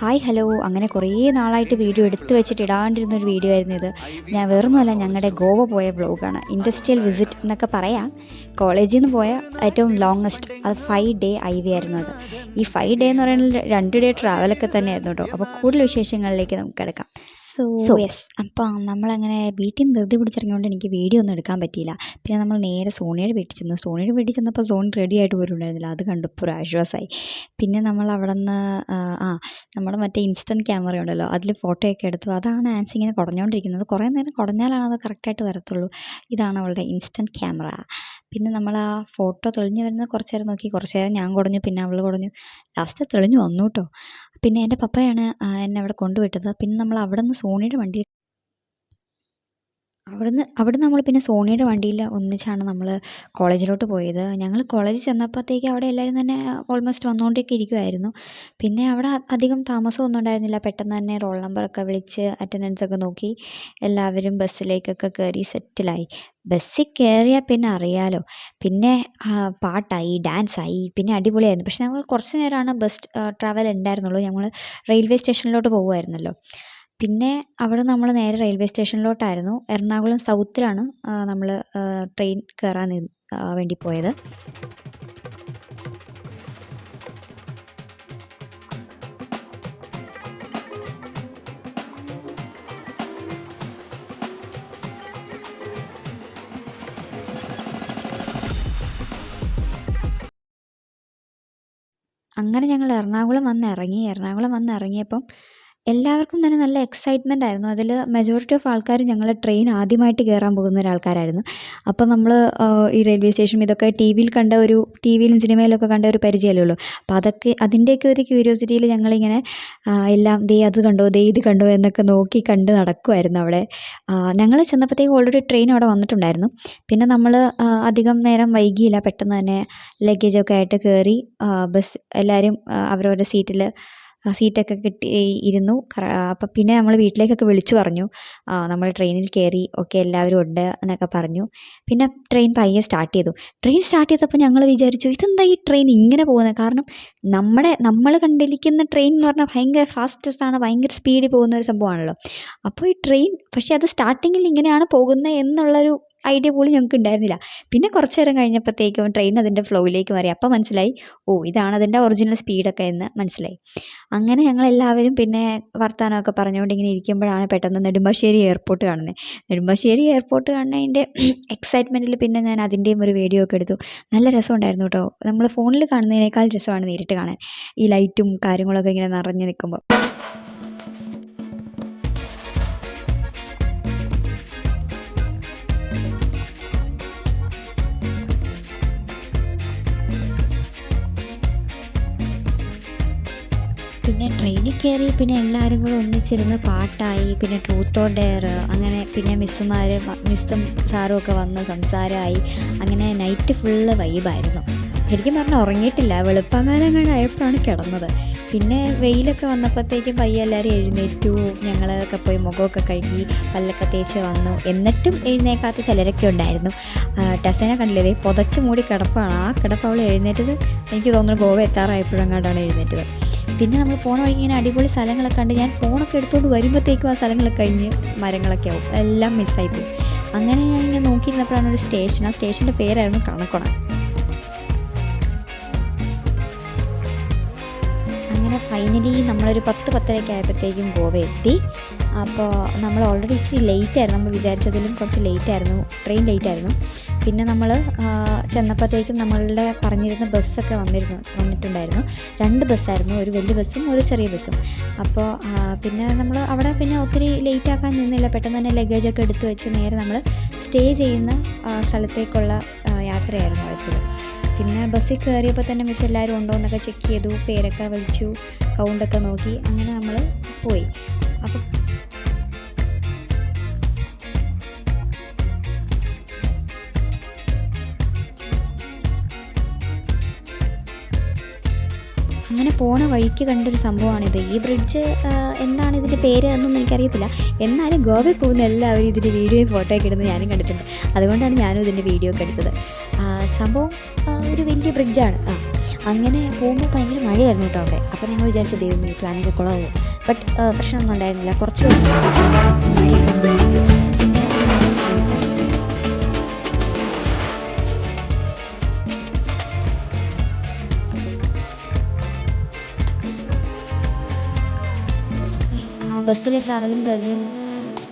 Hi hello, അങ്ങനെ കുറേ നാളായിട്ട് വീഡിയോ എടുത്തു വെച്ചിട്ട് ഇടാണ്ടിരുന്നൊരു വീഡിയോ ആയിരുന്നു ഇത്. ഞാൻ വേറൊന്നുമല്ല, ഞങ്ങളുടെ ഗോവ പോയ വ്ളോഗാണ്. ഇൻഡസ്ട്രിയൽ വിസിറ്റ് എന്നൊക്കെ പറയാം. കോളേജിൽ നിന്ന് പോയ ഏറ്റവും ലോങ്ങസ്റ്റ്, അത് 5 ഡേ IV ആയിരുന്നു. അത് ഈ 5 ഡേ എന്ന് പറയുന്നത് 2 ഡേ ട്രാവലൊക്കെ തന്നെയായിരുന്നു കേട്ടോ. അപ്പോൾ കൂടുതൽ വിശേഷങ്ങളിലേക്ക് നമുക്ക് കിടക്കാം. സോ യെസ്, അപ്പം നമ്മളങ്ങനെ വീട്ടിൽ നിന്ന് ധൃതി പിടിച്ചിറങ്ങിയോണ്ട് എനിക്ക് വീഡിയോ ഒന്നും എടുക്കാൻ പറ്റിയില്ല. പിന്നെ നമ്മൾ നേരെ സോണിയുടെ വീട്ടിൽ ചെന്നു. സോണിയുടെ വീട്ടിൽ ചെന്നപ്പോൾ സോണി റെഡി ആയിട്ട് പോലും ഉണ്ടായിരുന്നില്ല. അത് കണ്ടപ്പോൾ ഒരു ആശ്വാസമായി. പിന്നെ നമ്മൾ അവിടെ നിന്ന് നമ്മുടെ മറ്റേ ഇൻസ്റ്റൻറ്റ് ക്യാമറ ഉണ്ടല്ലോ, അതിൽ ഫോട്ടോയൊക്കെ എടുത്തു. അതാണ് ആൻസി ഇങ്ങനെ കുടഞ്ഞുകൊണ്ടിരിക്കുന്നത്. കുറേ നേരം കുടഞ്ഞാലാണ് അത് കറക്റ്റായിട്ട് വരത്തുള്ളൂ. ഇതാണ് അവളുടെ ഇൻസ്റ്റൻറ്റ് ക്യാമറ. പിന്നെ നമ്മൾ ആ ഫോട്ടോ തെളിഞ്ഞ് വരുന്നത് കുറച്ച് നേരം നോക്കി. കുറച്ച് നേരം ഞാൻ കുടഞ്ഞു, പിന്നെ അവൾ കുടഞ്ഞു. ലാസ്റ്റ് തെളിഞ്ഞു വന്നു കേട്ടോ. പിന്നെ എൻ്റെ പപ്പയാണ് എന്നെ അവിടെ കൊണ്ടുവിട്ടത്. പിന്നെ നമ്മൾ അവിടെ നിന്ന് സോണിയുടെ വണ്ടി അവിടെ നമ്മൾ പിന്നെ സോണിയുടെ വണ്ടിയിൽ ഒന്നിച്ചാണ് നമ്മൾ കോളേജിലോട്ട് പോയത്. ഞങ്ങൾ കോളേജിൽ ചെന്നപ്പോഴത്തേക്ക് അവിടെ എല്ലാവരും തന്നെ ഓൾമോസ്റ്റ് വന്നുകൊണ്ടൊക്കെ ഇരിക്കുമായിരുന്നു. പിന്നെ അവിടെ അധികം താമസമൊന്നും ഉണ്ടായിരുന്നില്ല. പെട്ടെന്ന് തന്നെ റോൾ നമ്പറൊക്കെ വിളിച്ച് അറ്റൻഡൻസ് ഒക്കെ നോക്കി എല്ലാവരും ബസ്സിലേക്കൊക്കെ കയറി സെറ്റിലായി. ബസ്സിൽ കയറിയാൽ പിന്നെ അറിയാലോ, പിന്നെ പാട്ടായി, ഡാൻസായി, പിന്നെ അടിപൊളിയായിരുന്നു. പക്ഷെ ഞങ്ങൾ കുറച്ച് നേരമാണ് ബസ് ട്രാവൽ ഉണ്ടായിരുന്നുള്ളൂ. ഞങ്ങൾ റെയിൽവേ സ്റ്റേഷനിലോട്ട് പോകുമായിരുന്നല്ലോ. പിന്നെ അവിടെ നമ്മൾ നേരെ റെയിൽവേ സ്റ്റേഷനിലോട്ടായിരുന്നു. എറണാകുളം സൗത്തിലാണ് നമ്മൾ ട്രെയിൻ കയറാൻ വേണ്ടി പോയത്. അങ്ങനെ ഞങ്ങൾ എറണാകുളം വന്ന് ഇറങ്ങിയപ്പം എല്ലാവർക്കും തന്നെ നല്ല എക്സൈറ്റ്മെൻ്റ് ആയിരുന്നു. അതിൽ മെജോറിറ്റി ഓഫ് ആൾക്കാർ ഞങ്ങൾ ട്രെയിൻ ആദ്യമായിട്ട് കയറാൻ പോകുന്ന ഒരാൾക്കാരായിരുന്നു. അപ്പോൾ നമ്മൾ ഈ റെയിൽവേ സ്റ്റേഷൻ ഇതൊക്കെ ടി വിയിലും സിനിമയിലൊക്കെ കണ്ട ഒരു പരിചയമല്ലേ ഉള്ളൂ. അപ്പോൾ അതിൻ്റെയൊക്കെ ഒരു ക്യൂരിയോസിറ്റിയിൽ ഞങ്ങളിങ്ങനെ എല്ലാം ദേ അത് കണ്ടോ, ദേ ഇത് കണ്ടോ എന്നൊക്കെ നോക്കി കണ്ട് നടക്കുമായിരുന്നു അവിടെ. ഞങ്ങൾ ചെന്നപ്പോഴത്തേക്കും ഓൾറെഡി ട്രെയിൻ അവിടെ വന്നിട്ടുണ്ടായിരുന്നു. പിന്നെ നമ്മൾ അധികം നേരം വൈകിയില്ല. പെട്ടെന്ന് തന്നെ ലഗേജൊക്കെ ആയിട്ട് കയറി ബസ് എല്ലാവരും അവരവരുടെ സീറ്റൊക്കെ കിട്ടി ഇരുന്നു. അപ്പം പിന്നെ നമ്മൾ വീട്ടിലേക്കൊക്കെ വിളിച്ചു പറഞ്ഞു നമ്മൾ ട്രെയിനിൽ കയറി, ഓക്കെ എല്ലാവരും ഉണ്ട് എന്നൊക്കെ പറഞ്ഞു. പിന്നെ ട്രെയിൻ പയ്യെ സ്റ്റാർട്ട് ചെയ്തപ്പോൾ ഞങ്ങൾ വിചാരിച്ചു, ഇതെന്താ ഈ ട്രെയിൻ ഇങ്ങനെ പോകുന്നത്? കാരണം നമ്മൾ കണ്ടിരിക്കുന്ന ട്രെയിൻ എന്ന് പറഞ്ഞാൽ ഭയങ്കര ഫാസ്റ്റസ്റ്റ് ആണ്, ഭയങ്കര സ്പീഡിൽ പോകുന്ന ഒരു സംഭവമാണല്ലോ. അപ്പോൾ ഈ ട്രെയിൻ പക്ഷേ അത് സ്റ്റാർട്ടിങ്ങിൽ ഇങ്ങനെയാണ് പോകുന്നത് എന്നുള്ളൊരു ഐഡിയ പോലും ഞങ്ങൾക്ക് ഉണ്ടായിരുന്നില്ല. പിന്നെ കുറച്ച് നേരം കഴിഞ്ഞപ്പോഴത്തേക്കും ട്രെയിൻ അതിൻ്റെ ഫ്ലോയിലേക്ക് മാറി. അപ്പോൾ മനസ്സിലായി, ഓ ഇതാണ് അതിൻ്റെ ഒറിജിനൽ സ്പീഡൊക്കെ എന്ന് മനസ്സിലായി. അങ്ങനെ ഞങ്ങളെല്ലാവരും പിന്നെ വർത്തമാനമൊക്കെ പറഞ്ഞുകൊണ്ട് ഇങ്ങനെ ഇരിക്കുമ്പോഴാണ് പെട്ടെന്ന് നെടുമ്പാശ്ശേരി എയർപോർട്ട് കാണുന്നത്. നെടുമ്പാശ്ശേരി എയർപോർട്ട് കാണുന്നതിൻ്റെ എക്സൈറ്റ്മെൻറ്റിൽ പിന്നെ ഞാൻ അതിൻ്റെയും ഒരു വീഡിയോ ഒക്കെ എടുത്തു. നല്ല രസമുണ്ടായിരുന്നു കേട്ടോ. നമ്മൾ ഫോണിൽ കാണുന്നതിനേക്കാൾ രസമാണ് നേരിട്ട് കാണാൻ, ഈ ലൈറ്റും കാര്യങ്ങളൊക്കെ ഇങ്ങനെ നിറഞ്ഞു നിൽക്കുമ്പോൾ. പിന്നെ ട്രെയിനിൽ കയറി പിന്നെ എല്ലാവരും കൂടെ ഒന്നിച്ചിരുന്ന് പാട്ടായി. പിന്നെ ട്രൂത്ത് ഓർ ഡെയർ, അങ്ങനെ പിന്നെ മിസ്സും സാറും ഒക്കെ വന്ന് സംസാരമായി. അങ്ങനെ നൈറ്റ് ഫുള്ള് വൈബായിരുന്നു. ശരിക്കും പറഞ്ഞാൽ ഉറങ്ങിയിട്ടില്ല. വെളുപ്പാങ്കാലങ്ങളായപ്പോഴാണ് കിടന്നത്. പിന്നെ വെയിലൊക്കെ വന്നപ്പോഴത്തേക്കും പയ്യെ എല്ലാവരും എഴുന്നേറ്റു. ഞങ്ങളൊക്കെ പോയി മുഖമൊക്കെ കഴുകി പല്ലൊക്കെ തേച്ച് വന്നു. എന്നിട്ടും എഴുന്നേക്കാത്ത ചിലരൊക്കെ ഉണ്ടായിരുന്നു. ടെസേനെ കണ്ടില്ലേ, പുതച്ച് മൂടി കിടപ്പാണ്. ആ കിടപ്പ് അവൾ എഴുന്നേറ്റത് എനിക്ക് തോന്നുന്നു ഗോവ എത്താറായപ്പോഴെങ്ങാണ്ടാണ് എഴുന്നേറ്റത്. പിന്നെ നമ്മൾ പോണ വഴി ഇങ്ങനെ അടിപൊളി സ്ഥലങ്ങളൊക്കെ കണ്ട് ഞാൻ ഫോണൊക്കെ എടുത്തുകൊണ്ട് വരുമ്പോഴത്തേക്കും ആ സ്ഥലങ്ങളൊക്കെ കഴിഞ്ഞ് മരങ്ങളൊക്കെ ആവും, എല്ലാം മിസ്സായിപ്പോയി. അങ്ങനെ ഞാനിങ്ങനെ നോക്കിയിരുന്നപ്പോഴാണ് ഒരു സ്റ്റേഷൻ. ആ സ്റ്റേഷൻ്റെ പേരായിരുന്നു കണക്കൊണ. അങ്ങനെ ഫൈനലി നമ്മളൊരു 10-10:30 ആയപ്പോഴത്തേക്കും ഗോവ എത്തി. അപ്പോൾ നമ്മൾ ഓൾറെഡി ഇച്ചിരി ലേറ്റായിരുന്നു. നമ്മൾ വിചാരിച്ചതിലും കുറച്ച് ലേറ്റായിരുന്നു, ട്രെയിൻ ലേറ്റായിരുന്നു. പിന്നെ നമ്മൾ ചെന്നപ്പോഴത്തേക്കും നമ്മളുടെ പറഞ്ഞിരുന്ന ബസ്സൊക്കെ വന്നിട്ടുണ്ടായിരുന്നു. 2 ബസ്സായിരുന്നു, ഒരു വലിയ ബസ്സും ഒരു ചെറിയ ബസ്സും. അപ്പോൾ പിന്നെ നമ്മൾ അവിടെ പിന്നെ ഒത്തിരി ലേറ്റ് ആക്കാൻ നിന്നില്ല. പെട്ടെന്ന് തന്നെ ലഗേജൊക്കെ എടുത്ത് വെച്ച് നേരെ നമ്മൾ സ്റ്റേ ചെയ്യുന്ന സ്ഥലത്തേക്കുള്ള യാത്രയായിരുന്നു അടുത്തത്. പിന്നെ ബസ്സിൽ കയറിയപ്പോൾ തന്നെ മിസ് എല്ലാവരും ഉണ്ടോ എന്നൊക്കെ ചെക്ക് ചെയ്തു, പേരൊക്കെ വിളിച്ചു, കൗണ്ടൊക്കെ നോക്കി. അങ്ങനെ നമ്മൾ പോയി. അപ്പം അങ്ങനെ പോണ വഴിക്ക് കണ്ടൊരു സംഭവമാണിത്. ഈ ബ്രിഡ്ജ് എന്താണ് ഇതിൻ്റെ പേര് എന്നൊന്നും എനിക്കറിയത്തില്ല. എന്നാലും ഗോവയിൽ പോകുന്ന എല്ലാവരും ഇതിൻ്റെ വീഡിയോയും ഫോട്ടോയൊക്കെ ഇടുന്നത് ഞാനും കണ്ടിട്ടുണ്ട്. അതുകൊണ്ടാണ് ഞാനും ഇതിൻ്റെ വീഡിയോ ഒക്കെ എടുത്തത്. സംഭവം ഒരു വലിയ ബ്രിഡ്ജാണ്. അങ്ങനെ പോകുമ്പോൾ ഭയങ്കര മഴയായിരുന്നു കേട്ടോ അവിടെ. അപ്പോൾ ഞങ്ങൾ വിചാരിച്ചു ദൈവമേ പ്ലാനൊക്കെ കുളമാവും. ബട്ട് പ്രശ്നമൊന്നും ഉണ്ടായിരുന്നില്ല. കുറച്ച് ബസ്സിൽ ട്രാവലിംഗ് കഴിഞ്ഞ്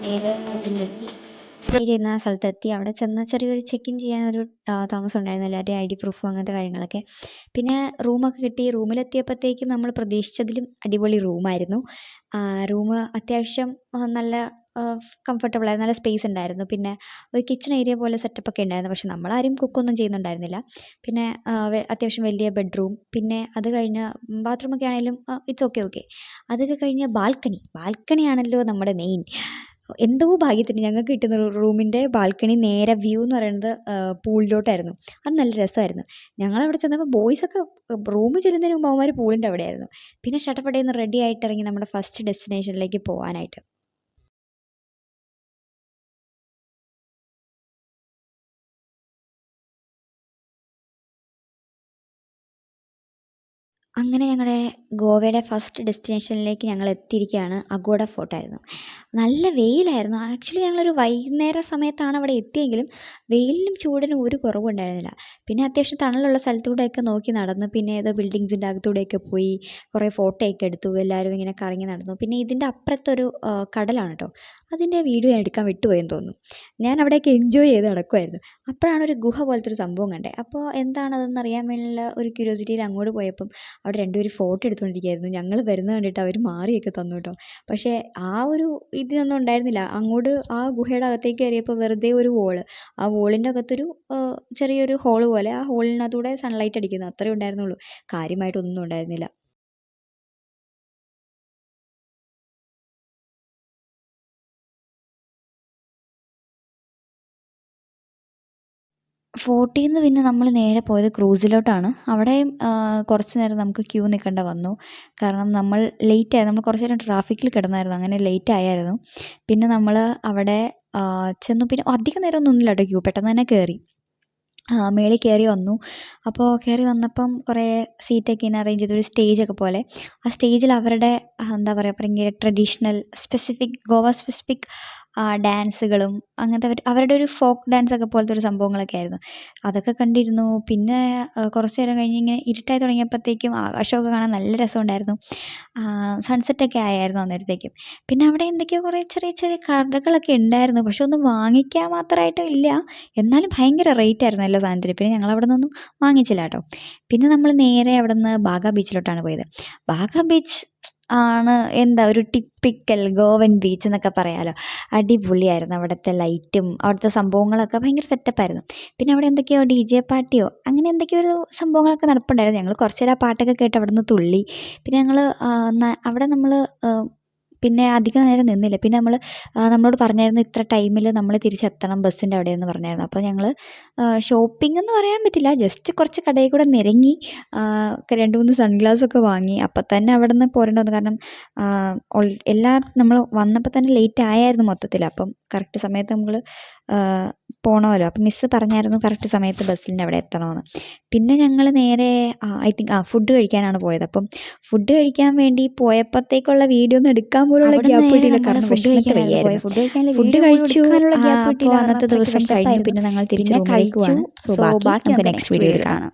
നേരെ ഇതിലെത്തി സ്റ്റേ ചെയ്യുന്ന സ്ഥലത്തെത്തി. അവിടെ ചെന്ന് ചെറിയൊരു ചെക്ക് ഇൻ ചെയ്യാനൊരു താമസം ഉണ്ടായിരുന്നു. എല്ലാവരുടെയും ID പ്രൂഫും അങ്ങനത്തെ കാര്യങ്ങളൊക്കെ. പിന്നെ റൂമൊക്കെ കിട്ടി. റൂമിലെത്തിയപ്പോഴത്തേക്കും നമ്മൾ പ്രതീക്ഷിച്ചതിലും അടിപൊളി റൂമായിരുന്നു. റൂം അത്യാവശ്യം നല്ല കംഫർട്ടബിൾ ആയിരുന്നു. നല്ല സ്പേസ് ഉണ്ടായിരുന്നു. പിന്നെ ഒരു കിച്ചൺ ഏരിയ പോലെ സെറ്റപ്പൊക്കെ ഉണ്ടായിരുന്നു. പക്ഷെ നമ്മളാരും കുക്കൊന്നും ചെയ്യുന്നുണ്ടായിരുന്നില്ല. പിന്നെ അത്യാവശ്യം വലിയ ബെഡ്റൂം, പിന്നെ അത് കഴിഞ്ഞ് ബാത്റൂമൊക്കെ ആണെങ്കിലും ഇറ്റ്സ് ഓക്കെ. അതൊക്കെ കഴിഞ്ഞ് ബാൽക്കണിയാണല്ലോ നമ്മുടെ മെയിൻ. എന്തോ ഭാഗ്യത്തിന് ഞങ്ങൾക്ക് കിട്ടുന്ന റൂമിൻ്റെ ബാൽക്കണി നേരെ വ്യൂ എന്ന് പറയുന്നത് പൂളിലോട്ടായിരുന്നു. അത് നല്ല രസമായിരുന്നു. ഞങ്ങളവിടെ ചെന്നപ്പോൾ ബോയ്സൊക്കെ റൂമിൽ ചെല്ലുന്നതിന് മുമ്പ് അവന്മാർ പൂളിൻ്റെ അവിടെയായിരുന്നു. പിന്നെ ഷട്ടപ്പടേന്ന് റെഡി ആയിട്ട് ഇറങ്ങി നമ്മുടെ ഫസ്റ്റ് ഡെസ്റ്റിനേഷനിലേക്ക് പോകാനായിട്ട്. അങ്ങനെ ഞങ്ങളുടെ ഗോവയുടെ ഫസ്റ്റ് ഡെസ്റ്റിനേഷനിലേക്ക് ഞങ്ങൾ എത്തിയിരിക്കുകയാണ്. അഗോഡ ഫോർട്ടായിരുന്നു. നല്ല വെയിലായിരുന്നു. ആക്ച്വലി ഞങ്ങളൊരു വൈകുന്നേര സമയത്താണ് അവിടെ എത്തിയെങ്കിലും വെയിലിനും ചൂടിനും ഒരു കുറവും ഉണ്ടായിരുന്നില്ല. പിന്നെ അത്യാവശ്യം തണലുള്ള സ്ഥലത്തൂടെയൊക്കെ നോക്കി നടന്ന്, പിന്നെ ഏതോ ബിൽഡിങ്സിൻ്റെ അകത്തൂടെയൊക്കെ പോയി കുറേ ഫോട്ടോയൊക്കെ എടുത്തു. എല്ലാവരും ഇങ്ങനെ കറങ്ങി നടന്നു. പിന്നെ ഇതിൻ്റെ അപ്പുറത്തൊരു കടലാണ് കേട്ടോ. അതിൻ്റെ വീഡിയോ എടുക്കാൻ വിട്ടുപോയെന്ന് തോന്നുന്നു. ഞാൻ അവിടെയൊക്കെ എൻജോയ് ചെയ്ത് നടക്കുമായിരുന്നു. അപ്പോഴാണ് ഒരു ഗുഹ പോലത്തെ ഒരു സംഭവം കണ്ടത്. അപ്പോൾ എന്താണതെന്ന് അറിയാൻ വേണ്ടിയുള്ള ഒരു ക്യൂരിയോസിറ്റിയിൽ അങ്ങോട്ട് പോയപ്പം അവിടെ രണ്ടുപേരും ഫോട്ടോ എടുത്തുകൊണ്ടിരിക്കുകയായിരുന്നു. ഞങ്ങൾ വരുന്നത് കണ്ടിട്ട് അവർ മാറിയൊക്കെ തന്നു കേട്ടോ. പക്ഷേ ആ ഒരു ഇതിനൊന്നും ഉണ്ടായിരുന്നില്ല. അങ്ങോട്ട് ആ ഗുഹയുടെ അകത്തേക്ക് കയറിയപ്പോൾ വെറുതെ ഒരു വോള്, ആ വോളിൻ്റെ അകത്തൊരു ചെറിയൊരു ഹോള് പോലെ, ആ ഹോളിനകത്തൂടെ സൺലൈറ്റ് അടിക്കുന്നു, അത്രയേ ഉണ്ടായിരുന്നുള്ളൂ. കാര്യമായിട്ടൊന്നും ഉണ്ടായിരുന്നില്ല. ഫോർട്ടിൽ നിന്ന് പിന്നെ നമ്മൾ നേരെ പോയത് ക്രൂസിലോട്ടാണ്. അവിടെയും കുറച്ച് നേരം നമുക്ക് ക്യൂ നിൽക്കേണ്ട വന്നു. കാരണം നമ്മൾ ലേറ്റായി. നമ്മൾ കുറച്ച് നേരം ട്രാഫിക്കിൽ കിടന്നായിരുന്നു. അങ്ങനെ ലേറ്റ് ആയായിരുന്നു. പിന്നെ നമ്മൾ അവിടെ ചെന്നു. പിന്നെ അധികം നേരമൊന്നും നിന്നില്ല കേട്ടോ ക്യൂ. പെട്ടെന്ന് തന്നെ കയറി. മേളിൽ കയറി വന്നു. അപ്പോൾ കയറി വന്നപ്പം കുറേ സീറ്റൊക്കെ ഇങ്ങനെ അറേഞ്ച് ചെയ്തു. ഒരു സ്റ്റേജൊക്കെ പോലെ. ആ സ്റ്റേജിൽ അവരുടെ എന്താ പറയുക, ഭയങ്കര ട്രഡീഷണൽ ഗോവ സ്പെസിഫിക് ഡാൻസുകളും അങ്ങനത്തെ അവരുടെ ഒരു ഫോക്ക് ഡാൻസൊക്കെ പോലത്തെ ഒരു സംഭവങ്ങളൊക്കെ ആയിരുന്നു. അതൊക്കെ കണ്ടിരുന്നു. പിന്നെ കുറച്ച് നേരം കഴിഞ്ഞ് ഇങ്ങനെ ഇരുട്ടായി തുടങ്ങിയപ്പോഴത്തേക്കും ആകാശമൊക്കെ കാണാൻ നല്ല രസമുണ്ടായിരുന്നു. സൺസെറ്റൊക്കെ ആയായിരുന്നു അന്നേരത്തേക്കും. പിന്നെ അവിടെ എന്തൊക്കെയോ കുറേ ചെറിയ ചെറിയ കടകളൊക്കെ ഉണ്ടായിരുന്നു. പക്ഷെ ഒന്നും വാങ്ങിക്കാൻ മാത്രമായിട്ട് ഇല്ല. എന്നാലും ഭയങ്കര റേറ്റായിരുന്നു എല്ലാ സാധനത്തിനും. പിന്നെ ഞങ്ങളവിടെ നിന്നൊന്നും വാങ്ങിച്ചില്ല കേട്ടോ. പിന്നെ നമ്മൾ നേരെ അവിടെ നിന്ന് ബാഗ ബീച്ചിലോട്ടാണ് പോയത്. ബാഗ ബീച്ച് ആണ് എന്താ ഒരു ടിപ്പിക്കൽ ഗോവൻ ബീച്ച് എന്നൊക്കെ പറയാമല്ലോ. അടിപൊളിയായിരുന്നു. അവിടുത്തെ ലൈറ്റും അവിടുത്തെ സംഭവങ്ങളൊക്കെ ഭയങ്കര സെറ്റപ്പായിരുന്നു. പിന്നെ അവിടെ എന്തൊക്കെയോ DJ പാർട്ടിയോ അങ്ങനെ എന്തൊക്കെയോ ഒരു സംഭവങ്ങളൊക്കെ നടപ്പുണ്ടായിരുന്നു. ഞങ്ങൾ കുറച്ച് നേരം ആ പാട്ടൊക്കെ കേട്ട് അവിടെ നിന്ന് തുള്ളി. പിന്നെ ഞങ്ങൾ അവിടെ നമ്മൾ പിന്നെ അധികം നേരം നിന്നില്ല. പിന്നെ നമ്മളോട് പറഞ്ഞായിരുന്നു ഇത്ര ടൈമിൽ നമ്മൾ തിരിച്ചെത്തണം ബസ്സിൻ്റെ അവിടെയെന്ന് പറഞ്ഞായിരുന്നു. അപ്പോൾ ഞങ്ങൾ ഷോപ്പിംഗ് എന്ന് പറയാൻ പറ്റില്ല, ജസ്റ്റ് കുറച്ച് കടയിൽ കൂടെ നിരങ്ങി 2-3 സൺഗ്ലാസൊക്കെ വാങ്ങി. അപ്പം തന്നെ അവിടെ നിന്ന് പോരേണ്ടി വന്നു. കാരണം നമ്മൾ വന്നപ്പോൾ തന്നെ ലേറ്റ് ആയായിരുന്നു മൊത്തത്തിൽ. അപ്പം കറക്റ്റ് സമയത്ത് നമ്മൾ പോകണമല്ലോ. അപ്പം മിസ്സ് പറഞ്ഞായിരുന്നു കറക്റ്റ് സമയത്ത് ബസ്സിൻ്റെ അവിടെ എത്തണമെന്ന്. പിന്നെ ഞങ്ങൾ നേരെ ഐ തിങ്ക് ഫുഡ് കഴിക്കാനാണ് പോയത്. അപ്പം ഫുഡ് കഴിക്കാൻ വേണ്ടി പോയപ്പോഴത്തേക്കുള്ള വീഡിയോ ഒന്നും എടുക്കാൻ പോലുള്ള ഗ്യാപ്പ് കിട്ടിയില്ല. കാരണം വിശന്നിട്ട് വയ്യായിരുന്നു. ഫുഡ് കഴിച്ചു. അപ്പോൾ അന്നത്തെ ദിവസം കഴിഞ്ഞു. പിന്നെ ഞങ്ങൾ തിരിച്ച് റൂമിലേക്ക് പോവാണ്. സോ ബാക്കി നമുക്ക് നെക്സ്റ്റ് വീഡിയോയിൽ കാണാം.